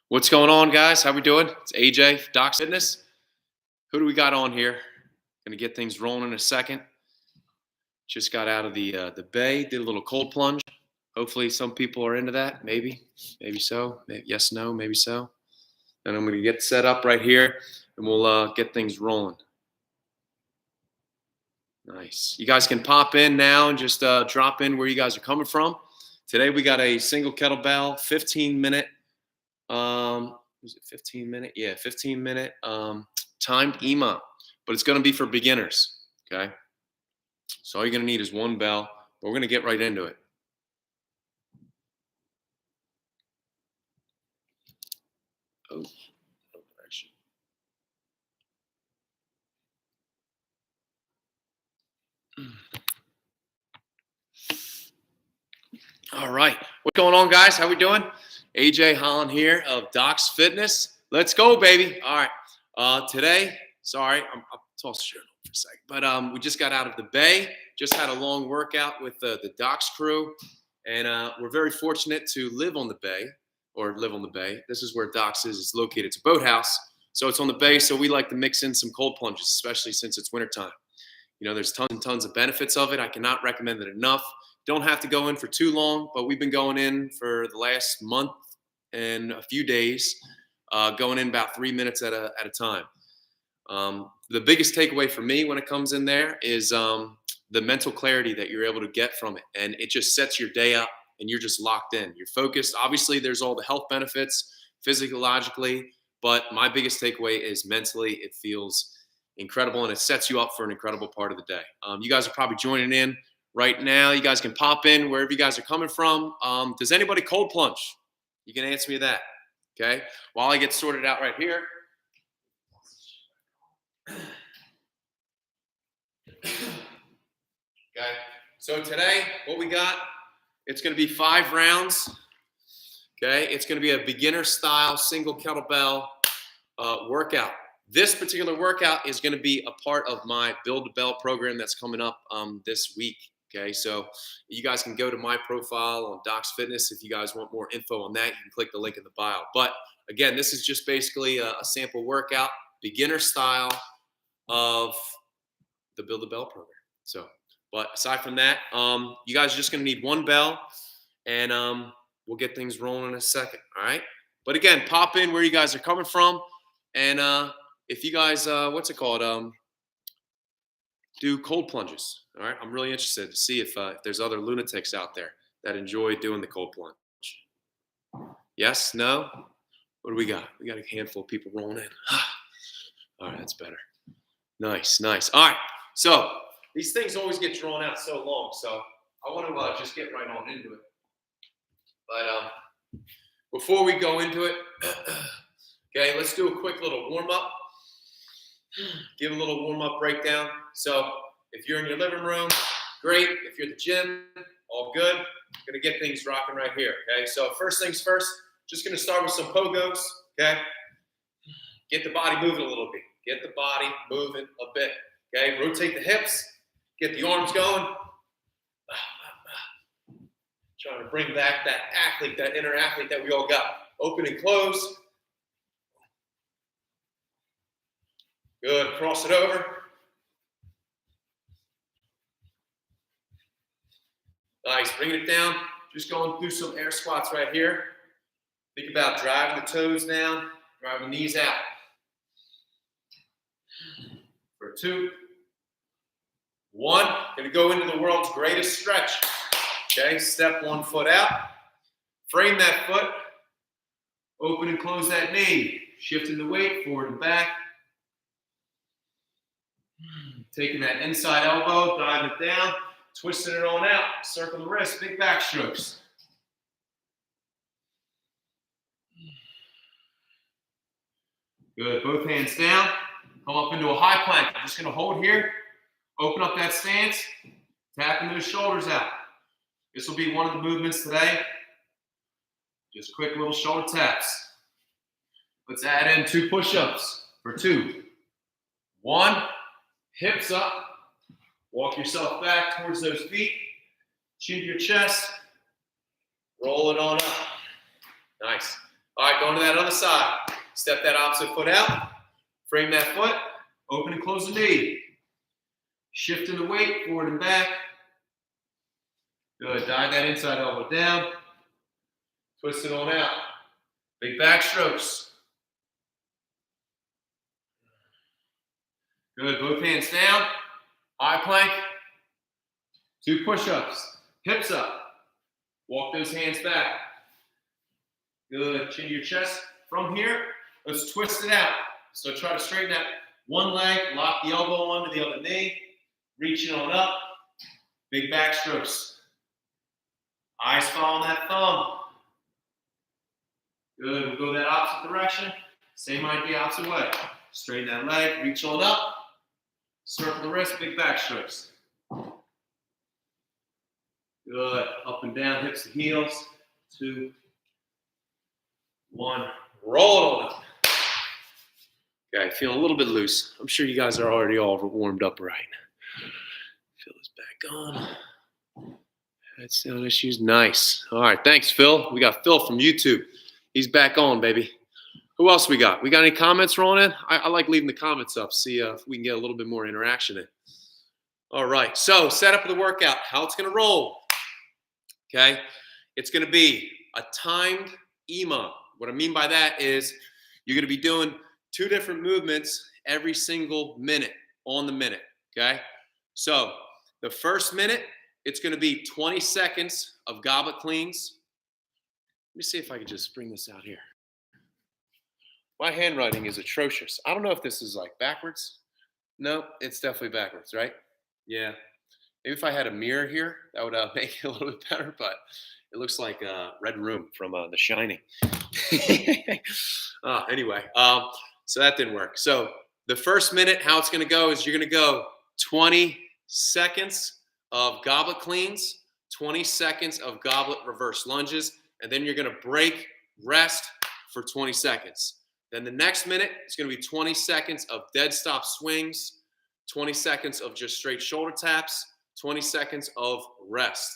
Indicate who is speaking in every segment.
Speaker 1: What's going on, guys? How we doing? It's AJ, Doc's Fitness. Who do we got on here? Gonna get things rolling in a second. Just got out of the bay, did a little cold plunge. Hopefully, some people are into that. Maybe so. Maybe, yes, no, maybe so. And I'm gonna get set up right here, and we'll get things rolling. Nice. You guys can pop in now and just drop in where you guys are coming from. Today we got a single kettlebell, 15-minute. Was it 15 minute? Yeah, 15-minute timed EMA, but it's going to be for beginners. Okay. So all you're going to need is one bell, but we're going to get right into it. Oh, actually. All right. What's going on, guys? How we doing? AJ Holland here of Doc's Fitness. Let's go, baby. All right. Today, sorry, I'll toss the shirt for a second, but we just got out of the bay. Just had a long workout with the Doc's crew, and we're very fortunate to live on the bay. This is where Doc's is. It's located. It's a boathouse, so it's on the bay. So we like to mix in some cold plunges, especially since it's wintertime. You know, there's tons and tons of benefits of it. I cannot recommend it enough. Don't have to go in for too long, but we've been going in for the last month and a few days, going in about 3 minutes at a time. The biggest takeaway for me when it comes in there is the mental clarity that you're able to get from it. And it just sets your day up and you're just locked in. You're focused. Obviously, there's all the health benefits physiologically, but my biggest takeaway is mentally, it feels incredible and it sets you up for an incredible part of the day. You guys are probably joining in right now. You guys can pop in wherever you guys are coming from. Does anybody cold plunge? You can answer me that. Okay. While I get sorted out right here. Okay. So today, what we got, it's going to be 5 rounds. Okay. It's going to be a beginner style single kettlebell workout. This particular workout is going to be a part of my Build a Bell program that's coming up this week. Okay, so you guys can go to my profile on Doc's Fitness. If you guys want more info on that, you can click the link in the bio. But again, this is just basically a sample workout, beginner style of the Build a Bell program. So, but aside from that, you guys are just going to need one bell, and we'll get things rolling in a second. All right. But again, pop in where you guys are coming from, and if you guys, do cold plunges. All right, I'm really interested to see if there's other lunatics out there that enjoy doing the cold plunge. Yes, no? What do we got? We got a handful of people rolling in. All right, that's better. Nice. All right, so these things always get drawn out so long, so I want to just get right on into it. But before we go into it, okay, let's do a quick little warm-up. Give a little warm-up breakdown. So if you're in your living room, great. If you're at the gym, all good. Gonna get things rocking right here, okay? So first things first, just gonna start with some pogos, okay? Get the body moving a little bit. Get the body moving a bit, okay? Rotate the hips, get the arms going. Trying to bring back that athlete, that inner athlete that we all got. Open and close. Good, cross it over. Nice, bringing it down. Just going through some air squats right here. Think about driving the toes down, driving the knees out. For 2, 1. Gonna go into the world's greatest stretch. Okay, step one foot out. Frame that foot. Open and close that knee. Shifting the weight forward and back. Taking that inside elbow, diving it down, twisting it on out, circle the wrist, big back strokes. Good, both hands down, come up into a high plank. I'm just gonna hold here, open up that stance, tapping those shoulders out. This will be one of the movements today. Just quick little shoulder taps. Let's add in 2 push-ups for 2. 1. Hips up, walk yourself back towards those feet, chin to your chest, roll it on up. Nice. All right, going to that other side. Step that opposite foot out. Frame that foot. Open and close the knee. Shifting the weight forward and back. Good. Dive that inside elbow down. Twist it on out. Big back strokes. Good. Both hands down. High plank. 2 push-ups. Hips up. Walk those hands back. Good. Chin to your chest. From here, let's twist it out. So try to straighten that one leg. Lock the elbow onto the other knee. Reaching on up. Big back strokes. Eyes following that thumb. Good. We'll go that opposite direction. Same idea, opposite way. Straighten that leg. Reach on up. Circle the wrist. Big back strokes. Good. Up and down, hips to heels. 2, 1. Roll it on up. Okay, feeling a little bit loose. I'm sure you guys are already all warmed up right. Feel this back on. Head down issues. Nice. All right, thanks, Phil. We got Phil from YouTube. He's back on, baby. Who else we got? We got any comments rolling in? I like leaving the comments up, see if we can get a little bit more interaction in. All right, so setup of the workout, how it's going to roll. Okay, it's going to be a timed EMOM. What I mean by that is you're going to be doing 2 different movements every single minute on the minute. Okay, so the first minute, it's going to be 20 seconds of goblet cleans. Let me see if I can just bring this out here. My handwriting is atrocious. I don't know if this is like backwards. No, it's definitely backwards, right? Yeah. Maybe if I had a mirror here, that would make it a little bit better, but it looks like a red room from The Shining. Anyway, so that didn't work. So the first minute, how it's going to go is you're going to go 20 seconds of goblet cleans, 20 seconds of goblet reverse lunges, and then you're going to break, rest for 20 seconds. Then the next minute is going to be 20 seconds of dead stop swings, 20 seconds of just straight shoulder taps, 20 seconds of rest.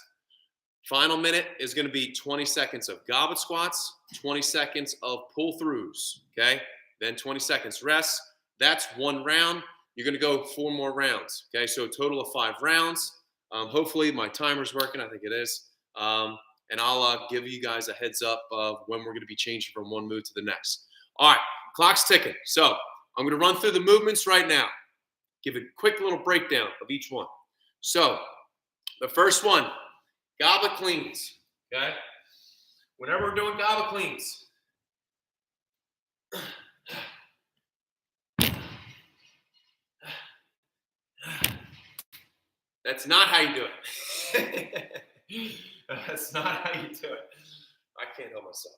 Speaker 1: Final minute is going to be 20 seconds of goblet squats, 20 seconds of pull throughs, okay? Then 20 seconds rest. That's 1 round. You're going to go 4 more rounds, okay? So a total of 5 rounds. Hopefully my timer's working. I think it is. And I'll give you guys a heads up of when we're going to be changing from one move to the next. All right, clock's ticking. So I'm going to run through the movements right now. Give a quick little breakdown of each one. So the first one, goblet cleans, okay? Whenever we're doing goblet cleans, that's not how you do it. That's not how you do it. I can't help myself.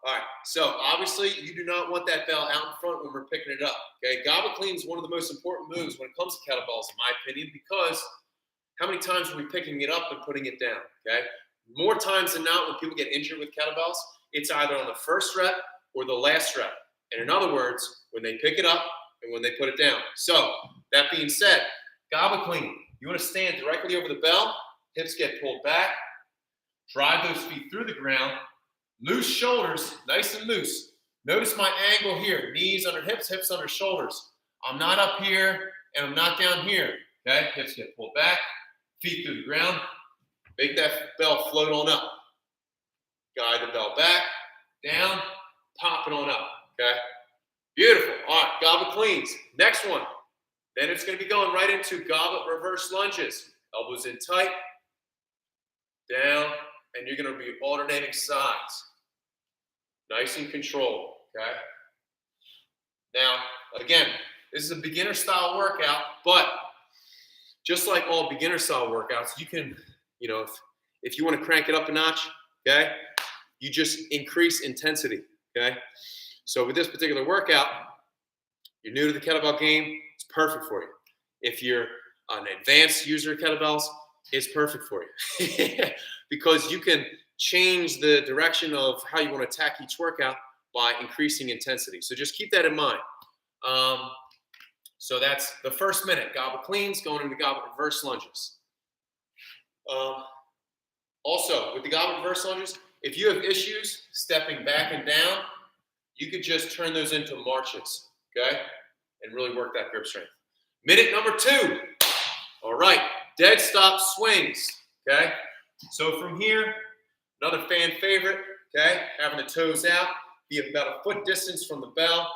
Speaker 1: All right, so obviously you do not want that bell out in front when we're picking it up, okay? Goblet clean is one of the most important moves when it comes to kettlebells, in my opinion, because how many times are we picking it up and putting it down, okay? More times than not, when people get injured with kettlebells, it's either on the first rep or the last rep. And in other words, when they pick it up and when they put it down. So that being said, goblet clean, you want to stand directly over the bell, hips get pulled back, drive those feet through the ground, loose shoulders, nice and loose. Notice my angle here, knees under hips, hips under shoulders. I'm not up here and I'm not down here, okay? Hips get pulled back, feet through the ground. Make that bell float on up. Guide the bell back, down, pop it on up, okay? Beautiful. All right, goblet cleans. Next one. Then it's going to be going right into goblet reverse lunges. Elbows in tight, down, and you're going to be alternating sides. Nice and controlled, okay? Now, again, this is a beginner style workout, but just like all beginner style workouts, you can, if you want to crank it up a notch, okay, you just increase intensity, okay? So with this particular workout, you're new to the kettlebell game, it's perfect for you. If you're an advanced user of kettlebells, it's perfect for you because you can change the direction of how you want to attack each workout by increasing intensity. So just keep that in mind. So that's the first minute, goblet cleans, going into goblet reverse lunges. Also, with the goblet reverse lunges, if you have issues stepping back and down, you could just turn those into marches, okay? And really work that grip strength. Minute number 2. All right, dead stop swings, okay? So from here, another fan favorite, okay? Having the toes out, be about a foot distance from the bell,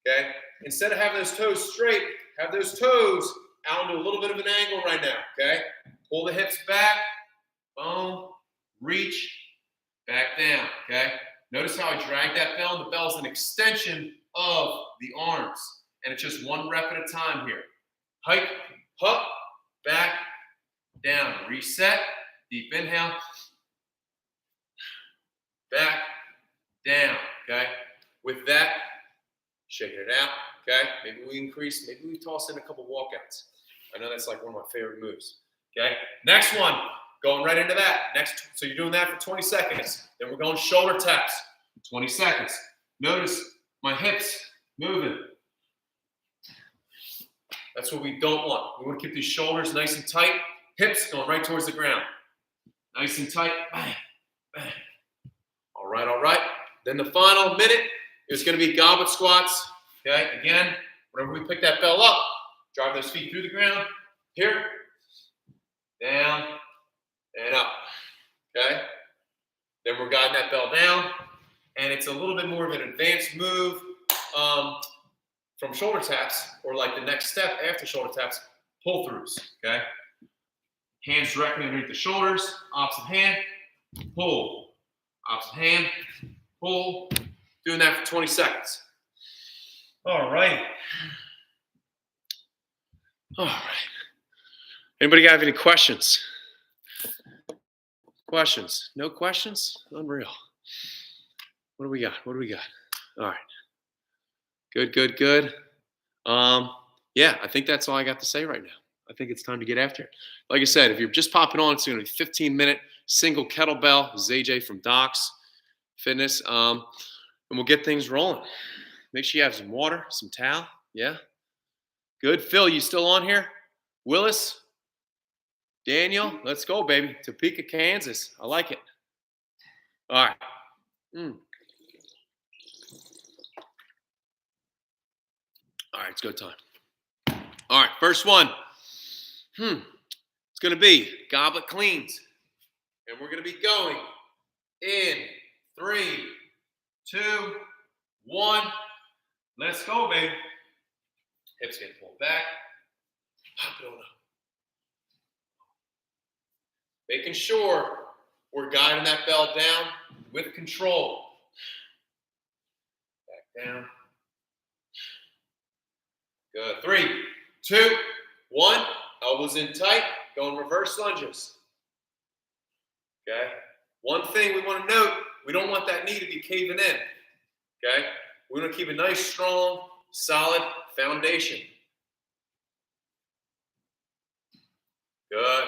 Speaker 1: okay? Instead of having those toes straight, have those toes out into a little bit of an angle right now, okay? Pull the hips back, boom, reach, back down, okay? Notice how I drag that bell, and the bell's an extension of the arms, and it's just 1 rep at a time here. Hike, up, back, down, reset, deep inhale, back, down, okay? With that, shaking it out, okay? Maybe we increase, maybe we toss in a couple walkouts. I know that's like one of my favorite moves, okay? Next one, going right into that. Next, so you're doing that for 20 seconds. Then we're going shoulder taps, 20 seconds. Notice my hips moving. That's what we don't want. We want to keep these shoulders nice and tight, hips going right towards the ground. Nice and tight, bang, bang. All right, all right. Then the final minute is going to be goblet squats, okay? Again, whenever we pick that bell up, drive those feet through the ground, here, down, and up, okay? Then we're guiding that bell down, and it's a little bit more of an advanced move from shoulder taps, or like the next step after shoulder taps, pull throughs, okay? Hands directly underneath the shoulders, opposite hand, pull, opposite hand, pull. Doing that for 20 seconds. All right. All right. Anybody have any questions? Questions? No questions? Unreal. What do we got? What do we got? All right. Good, good, good. Yeah, I think that's all I got to say right now. I think it's time to get after it. Like I said, if you're just popping on, it's going to be 15-minute single kettlebell. This is AJ from Docs Fitness. And we'll get things rolling. Make sure you have some water, some towel. Yeah. Good. Phil, you still on here? Willis? Daniel? Let's go, baby. Topeka, Kansas. I like it. All right. All right, it's go time. All right, first one. It's going to be goblet cleans. And we're going to be going in 3, 2, 1. Let's go, baby. Hips getting pulled back. Pop it on up. Making sure we're guiding that bell down with control. Back down. Good. 3, 2, 1. Elbows in tight. Going reverse lunges. Okay. One thing we want to note, we don't want that knee to be caving in. Okay. We want to keep a nice, strong, solid foundation. Good.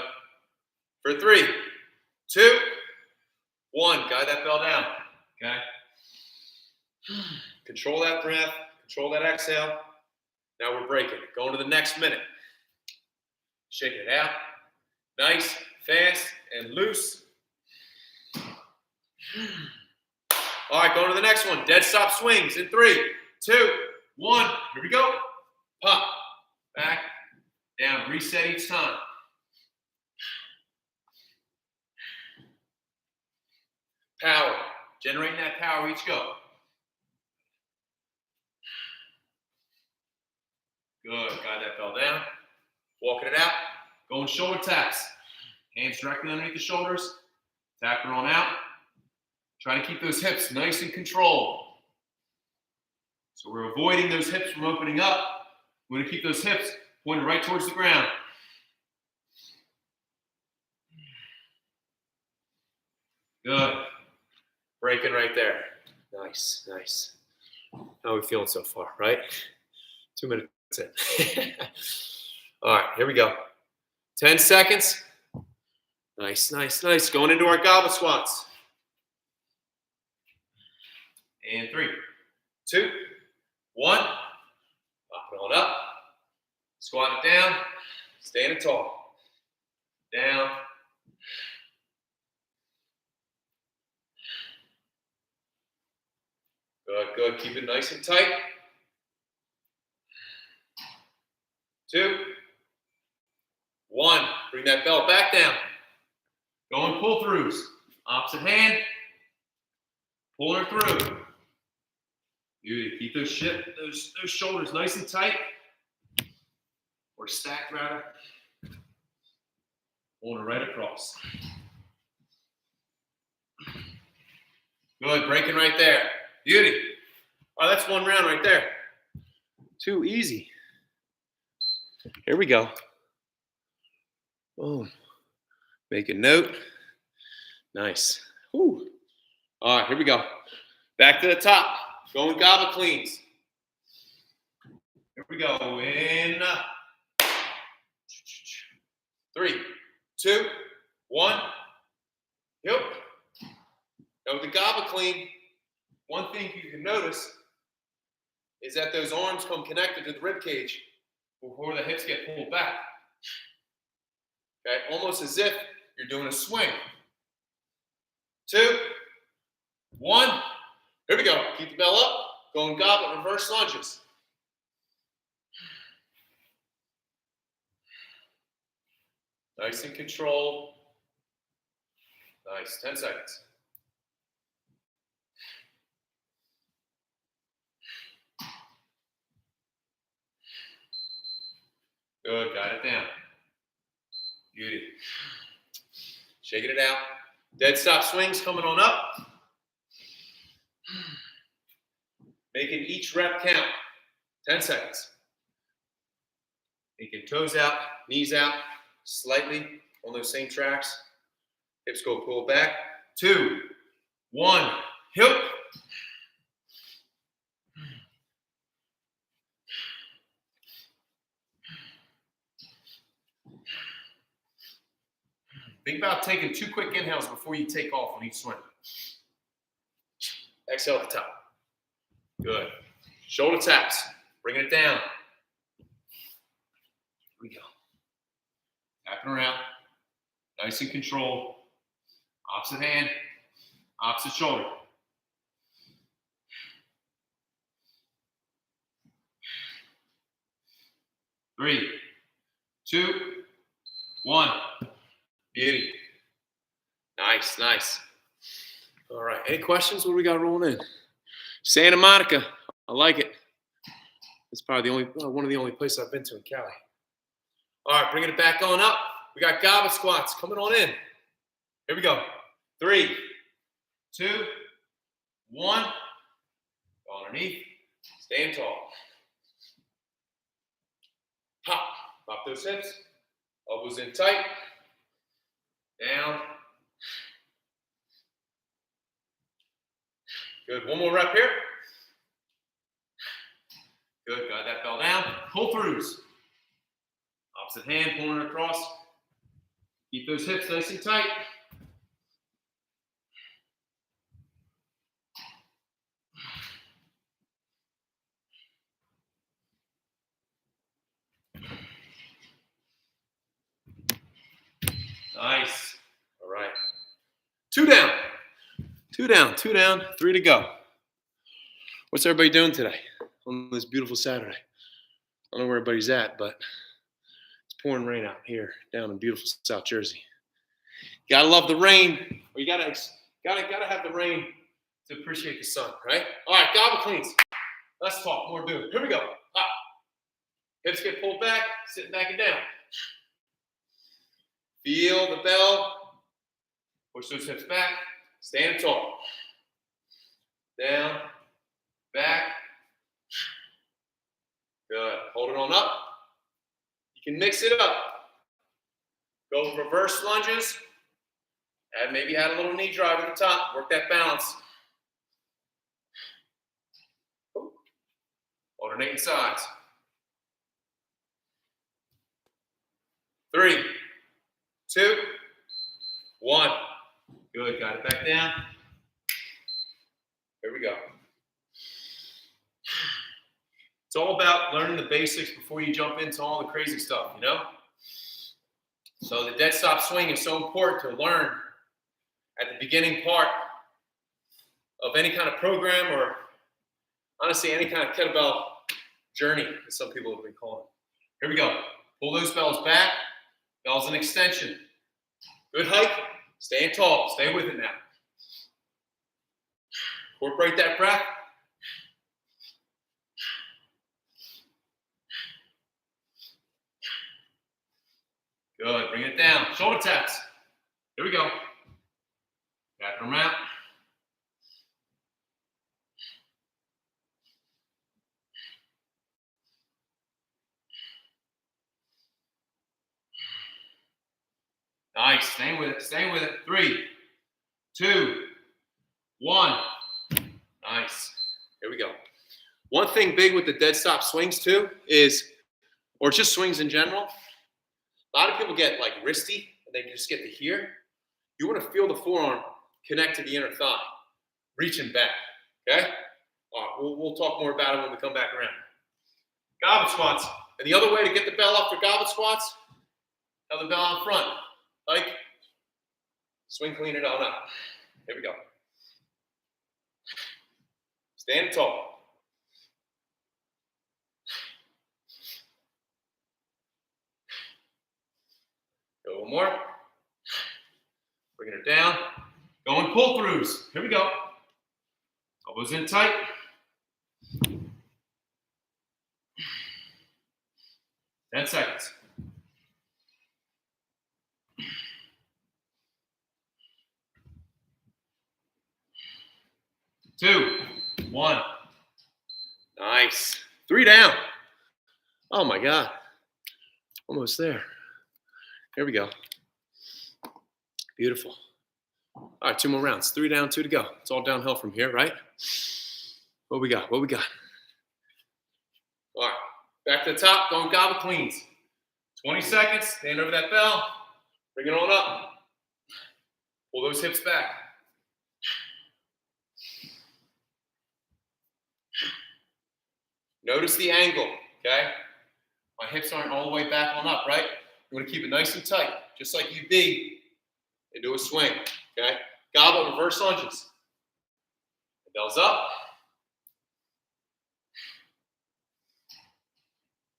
Speaker 1: For 3, 2, 1. Guide that bell down. Okay. Control that breath. Control that exhale. Now we're breaking. Going to the next minute. Shaking it out. Nice, fast, and loose. All right, going to the next one. Dead stop swings in 3, 2, 1. Here we go. Pop. Back. Down. Reset each time. Power. Generating that power each go. Good. Guide that bell down. Walking it out. Going shoulder taps. Hands directly underneath the shoulders. Tapping on out. Trying to keep those hips nice and controlled. So we're avoiding those hips from opening up. We're going to keep those hips pointed right towards the ground. Good. Breaking right there. Nice, nice. How are we feeling so far, right? 2 minutes in. All right, here we go. 10 seconds. Nice, nice, nice. Going into our goblet squats. And 3, 2, 1. Pop it on up. Squat it down. Standing tall. Down. Good, good. Keep it nice and tight. 2, 1. Bring that belt back down. Going pull-throughs. Opposite hand. Pulling her through. Beauty. Keep those shoulders nice and tight. Or stacked, rather. Pulling her right across. Good. Breaking right there. Beauty. All right, that's one round right there. Too easy. Here we go. Boom. Make a note. Nice. Whew. All right, here we go. Back to the top. Going goblet cleans. Here we go. In 3, 2, 1. Yep. Now with the goblet clean, one thing you can notice is that those arms come connected to the rib cage before the hips get pulled back. Okay, almost as if you're doing a swing. 2, 1. Here we go. Keep the bell up. Going goblet, reverse lunges. Nice and controlled. Nice. 10 seconds. Good. Got it down. Beauty. Shaking it out. Dead stop swings coming on up. Making each rep count. 10 seconds. Taking toes out, knees out, slightly on those same tracks. Hips go pull back. 2, 1. Hip. Think about taking 2 quick inhales before you take off on each swing. Exhale at the top. Good. Shoulder taps. Bringing it down. Here we go. Tapping around. Nice and controlled. Opposite hand. Opposite shoulder. Three, 2, 1. Beauty. Nice, nice. All right. Any questions? What do we got rolling in? Santa Monica. I like it. It's probably one of the only places I've been to in Cali. All right, bringing it back on up. We got goblet squats coming on in. Here we go. 3, 2, 1. Go underneath. Stand tall. Pop. Pop those hips. Elbows in tight. Down. Good. One more rep here. Good. Got that bell down. Pull throughs. Opposite hand pulling it across. Keep those hips nice and tight. Nice. All right. 2 down. 2 down. 2 down. 3 to go. What's everybody doing today on this beautiful Saturday? I don't know where everybody's at, but it's pouring rain out here down in beautiful South Jersey. Gotta love the rain, or you gotta have the rain to appreciate the sun, right? All right, goblet cleans. Let's talk more. Do it. Here we go. Up. Hips get pulled back, sitting back and down. Feel the bell. Push those hips back. Stand tall. Down. Back. Good. Hold it on up. You can mix it up. Go reverse lunges. And maybe add a little knee drive at the top. Work that balance. Alternating sides. 3, 2, 1. Good. Got it back down. Here we go. It's all about learning the basics before you jump into all the crazy stuff, you know? So the dead stop swing is so important to learn at the beginning part of any kind of program or honestly, any kind of kettlebell journey, as some people have been calling it. Here we go. Pull those bells back. Bells in extension. Good hike. Staying tall. Stay with it now. Incorporate that breath. Good. Bring it down. Shoulder taps. Here we go. Wrapping them out. Nice. Staying with it. Staying with it. 3, 2, 1. Nice. Here we go. One thing big with the dead stop swings too is, or just swings in general, a lot of people get like wristy and they just get to here. You want to feel the forearm connect to the inner thigh, reaching back, okay? All right, we'll talk more about it when we come back around. Goblet squats. And the other way to get the bell up for goblet squats, have the bell on front. Like, swing clean it on up. Here we go. Stand tall. Go one more. Bringing it down. Going pull throughs. Here we go. Elbows in tight. Ten seconds. 2, 1. Nice. 3 down. Oh my God. Almost there. Here we go. Beautiful. All right, 2 more rounds. 3 down, 2 to go. It's all downhill from here, right? What we got? What we got? All right, back to the top. Going goblet cleans. 20 seconds. Stand over that bell. Bring it on up. Pull those hips back. Notice the angle, okay? My hips aren't all the way back on up, right? You want to keep it nice and tight, just like you'd be into a swing, okay? Goblet reverse lunges. The bell's up.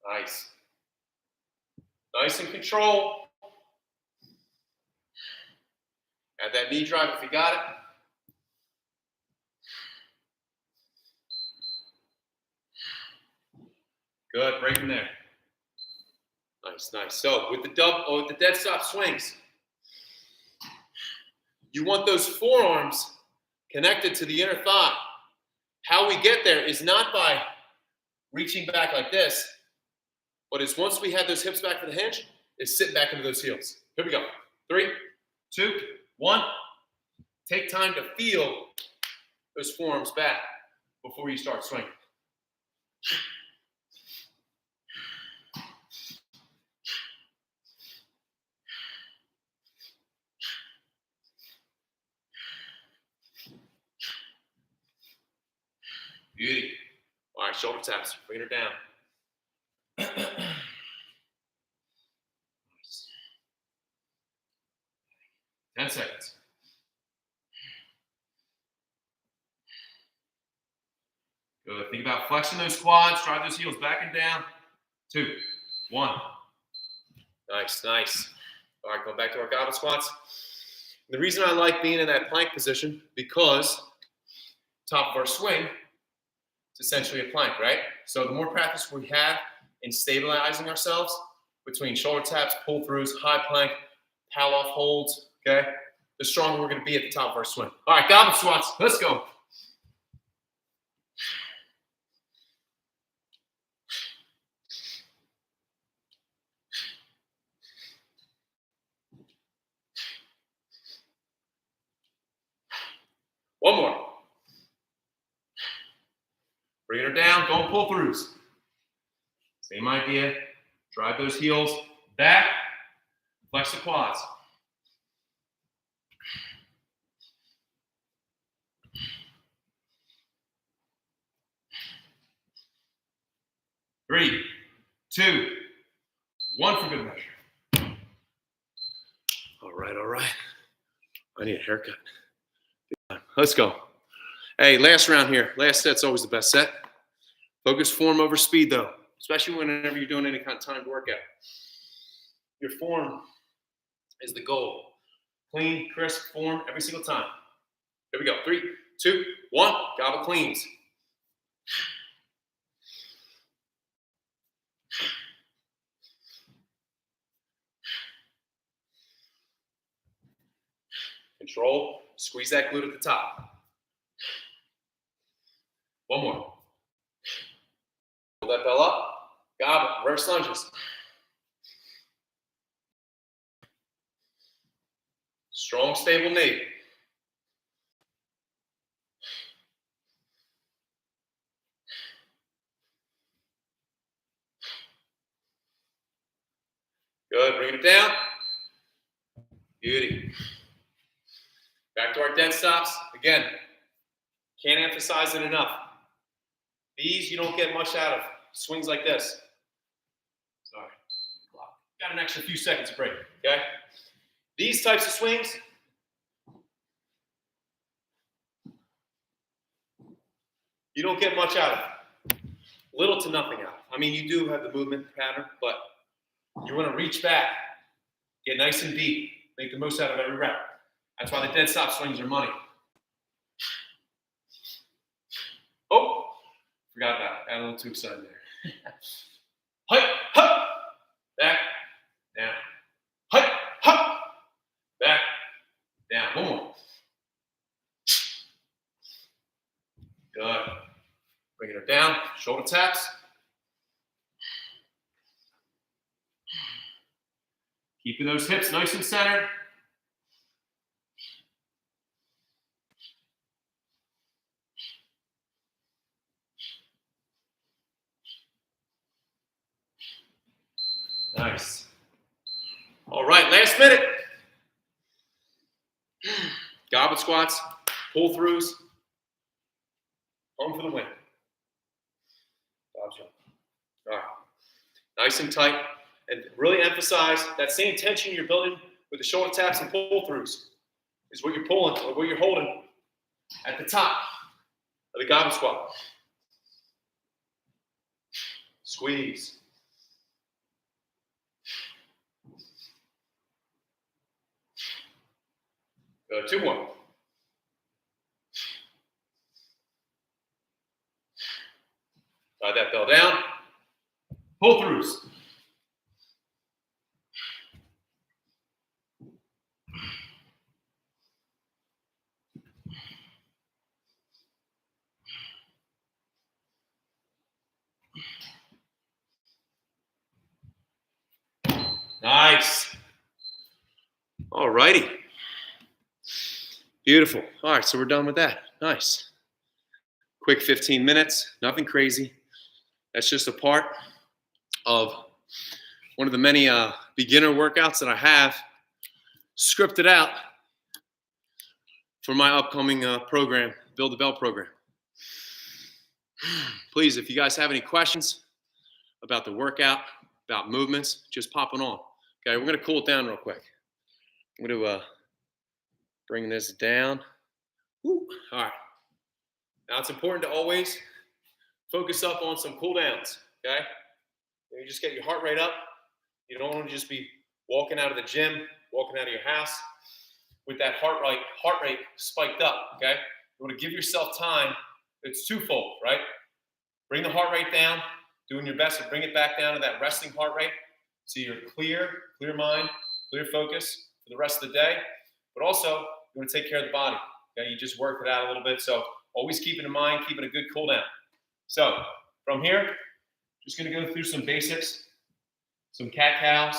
Speaker 1: Nice. Nice and control. Add that knee drive if you got it. Good, break from there. Nice, nice. So with the dead stop swings, you want those forearms connected to the inner thigh. How we get there is not by reaching back like this, but is once we have those hips back for the hinge, is sit back into those heels. Here we go. 3, 2, 1. Take time to feel those forearms back before you start swinging. Beauty. All right, shoulder taps. Bring her down. Nice. 10 seconds. Good. Think about flexing those quads. Drive those heels back and down. 2, 1. Nice, nice. All right, going back to our goblet squats. The reason I like being in that plank position, because top of our swing, it's essentially a plank, right? So the more practice we have in stabilizing ourselves between shoulder taps, pull throughs, high plank, pal off holds, okay, the stronger we're going to be at the top of our swing. All right, goblet squats. Let's go. One more. Bring her down, don't pull throughs. Same idea. Drive those heels back, flex the quads. Three, 2, 1 for good measure. All right, all right. I need a haircut. Let's go. Hey, last round here. Last set's always the best set. Focus form over speed, though, especially whenever you're doing any kind of timed workout. Your form is the goal. Clean, crisp form every single time. Here we go. 3, 2, 1. Gobble cleans. Control. Squeeze that glute at the top. One more. Pull that bell up. Gobble. Reverse lunges. Strong, stable knee. Good. Bring it down. Beauty. Back to our dead stops. Again, can't emphasize it enough. These you don't get much out of. Swings like this. Sorry. Got an extra few seconds break, okay? These types of swings, you don't get much out of. Little to nothing out of. I mean, you do have the movement pattern, but you want to reach back, get nice and deep, make the most out of every rep. That's why the dead stop swings are money. Oh, forgot about it. Got a little too excited there. Height, hop, back, down. Height, hop, back, down. One more. Good. Bringing her down, shoulder taps. Keeping those hips nice and centered. Nice. All right, last minute. Goblet squats, pull throughs. Home for the win. All right. Nice and tight. And really emphasize that same tension you're building with the shoulder taps and pull throughs is what you're pulling or what you're holding at the top of the goblet squat. Squeeze. Good. 2 more. Slide that bell down. Pull throughs. Nice. All righty. Beautiful. All right, so we're done with that. Nice. Quick 15 minutes, nothing crazy. That's just a part of one of the many beginner workouts that I have scripted out for my upcoming program, Build the Bell program. Please, if you guys have any questions about the workout, about movements, just pop it on. Okay, we're going to cool it down real quick. I'm going to bring this down. Woo. All right. Now it's important to always focus up on some cool downs, okay? You just get your heart rate up. You don't want to just be walking out of the gym, walking out of your house with that heart rate spiked up, okay? You want to give yourself time. It's twofold, right? Bring the heart rate down, doing your best to bring it back down to that resting heart rate so you're clear mind, clear focus for the rest of the day. But also, you want to take care of the body. Okay? You just worked it out a little bit, so always keep it in mind, keeping a good cool down. So from here, just going to go through some basics, some cat-cows.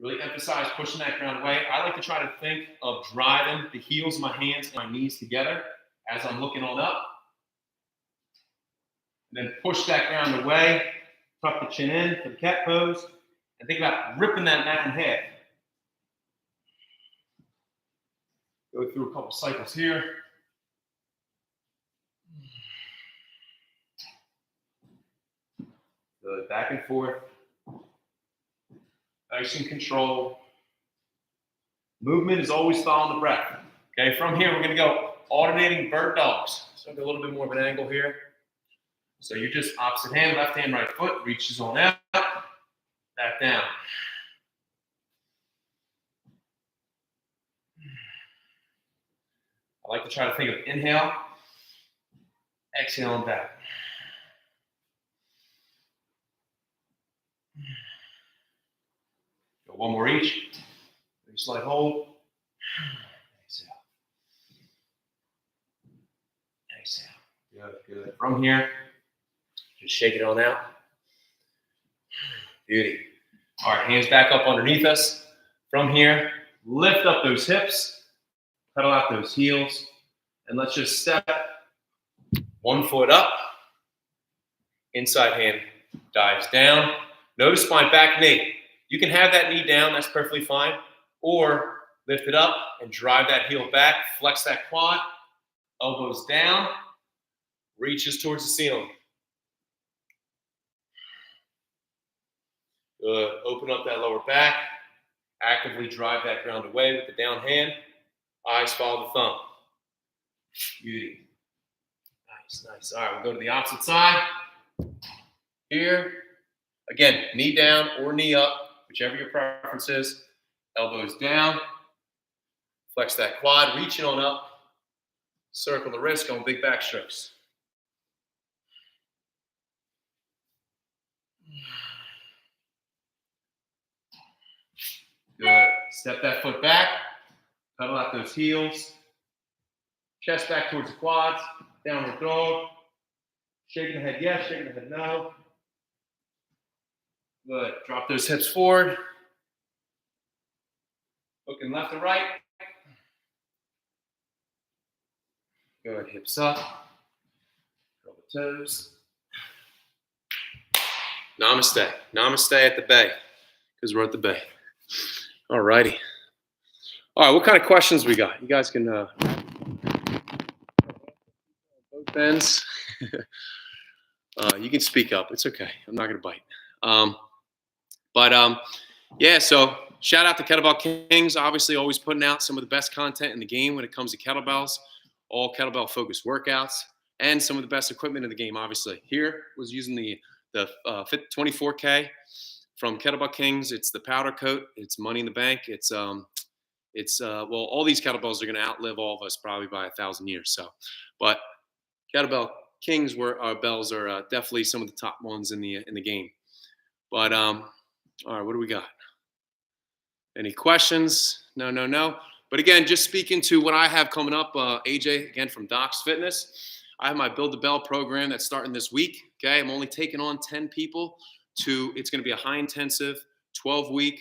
Speaker 1: Really emphasize pushing that ground away. I like to try to think of driving the heels of my hands and my knees together as I'm looking on up. And then push that ground away, tuck the chin in for the cat pose, and think about ripping that mat in half. Go through a couple cycles here. Good, back and forth. Nice and controlled. Movement is always following the breath. Okay, from here we're going to go alternating bird dogs. So I'll get a little bit more of an angle here. So you're just opposite hand, left hand, right foot, reaches on out, back down. I like to try to think of inhale, exhale, and back. Go one more each. Slight hold. Exhale. Exhale. Good, good. From here, just shake it on out. Beauty. All right, hands back up underneath us. From here, lift up those hips, pedal out those heels, and let's just step one foot up. Inside hand dives down. Notice my back knee. You can have that knee down, that's perfectly fine. Or lift it up and drive that heel back, flex that quad, elbows down, reaches towards the ceiling. Good. Open up that lower back, actively drive that ground away with the down hand, eyes follow the thumb. Beauty. Nice, nice. All right, we'll go to the opposite side. Here, again, knee down or knee up, whichever your preference is. Elbows down, flex that quad, reaching on up, circle the wrist, going big back strokes. Good. Step that foot back, pedal out those heels, chest back towards the quads, downward dog, shaking the head yes, shaking the head no. Good. Drop those hips forward. Looking left and right. Good. Hips up. Curl the toes. Namaste. Namaste at the bay, because we're at the bay. All righty. All right, what kind of questions we got? You guys can both ends. You can speak up. It's okay. I'm not going to bite. Yeah, so shout out to Kettlebell Kings. Obviously, always putting out some of the best content in the game when it comes to kettlebells, all kettlebell-focused workouts, and some of the best equipment in the game, obviously. Here was using the 24K from Kettlebell Kings. It's the powder coat. It's money in the bank. Well, all these kettlebells are going to outlive all of us probably by 1,000 years. So, but Kettlebell Kings bells are definitely some of the top ones in the game. But all right, what do we got? Any questions? No. But again, just speaking to what I have coming up, AJ, again, from Docs Fitness. I have my Build the Bell program that's starting this week. Okay, I'm only taking on 10 people it's going to be a high intensive 12-week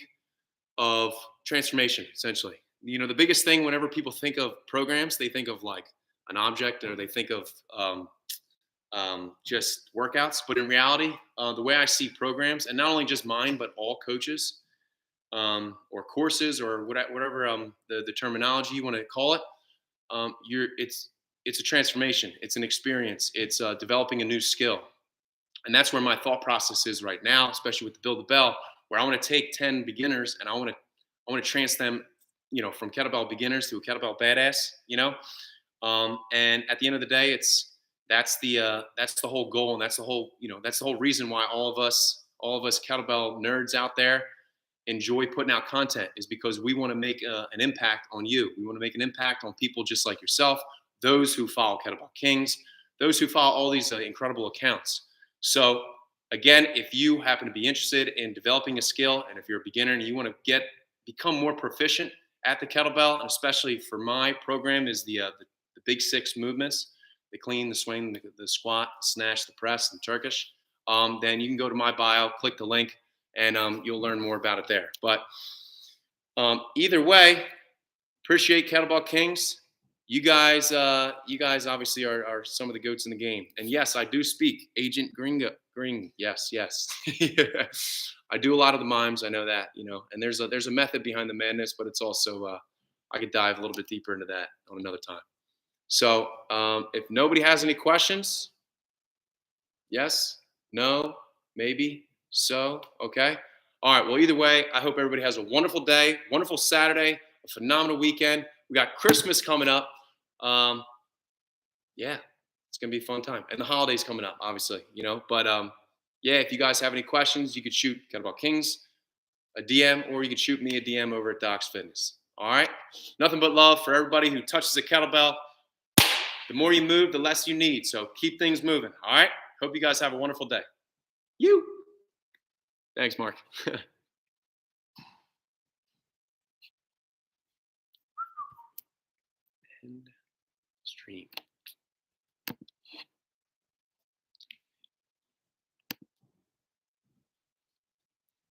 Speaker 1: of transformation, essentially. You know, the biggest thing whenever people think of programs, they think of like an object, or they think of just workouts. But in reality, the way I see programs, and not only just mine, but all coaches or courses or whatever the terminology you want to call it, it's a transformation. It's an experience. It's developing a new skill. And that's where my thought process is right now, especially with the Build the Bell, where I want to take 10 beginners and I want to trans them, you know, from kettlebell beginners to a kettlebell badass, you know. And at the end of the day, that's the whole goal, and that's the whole reason why all of us kettlebell nerds out there enjoy putting out content, is because we want to make an impact on you. We want to make an impact on people just like yourself, those who follow Kettlebell Kings, those who follow all these incredible accounts. So again, if you happen to be interested in developing a skill, and if you're a beginner and you want to become more proficient at the kettlebell, and especially for my program is the big 6 movements: the clean, the swing, the squat, the snatch, the press, and Turkish, then you can go to my bio, click the link, and you'll learn more about it there. But either way, appreciate Kettlebell Kings. You guys obviously are some of the goats in the game. And yes, I do speak Agent Green. Yes. I do a lot of the mimes. I know that, you know, and there's a method behind the madness, but it's also, I could dive a little bit deeper into that on another time. So if nobody has any questions, yes, no, maybe, so, okay. All right, well, either way, I hope everybody has a wonderful day, wonderful Saturday, a phenomenal weekend. We got Christmas coming up. Yeah, it's gonna be a fun time. And the holidays coming up, obviously, you know. But yeah, if you guys have any questions, you could shoot Kettlebell Kings a DM, or you could shoot me a DM over at Docs Fitness. All right. Nothing but love for everybody who touches a kettlebell. The more you move, the less you need. So keep things moving. All right. Hope you guys have a wonderful day. You. Thanks, Mark. End stream.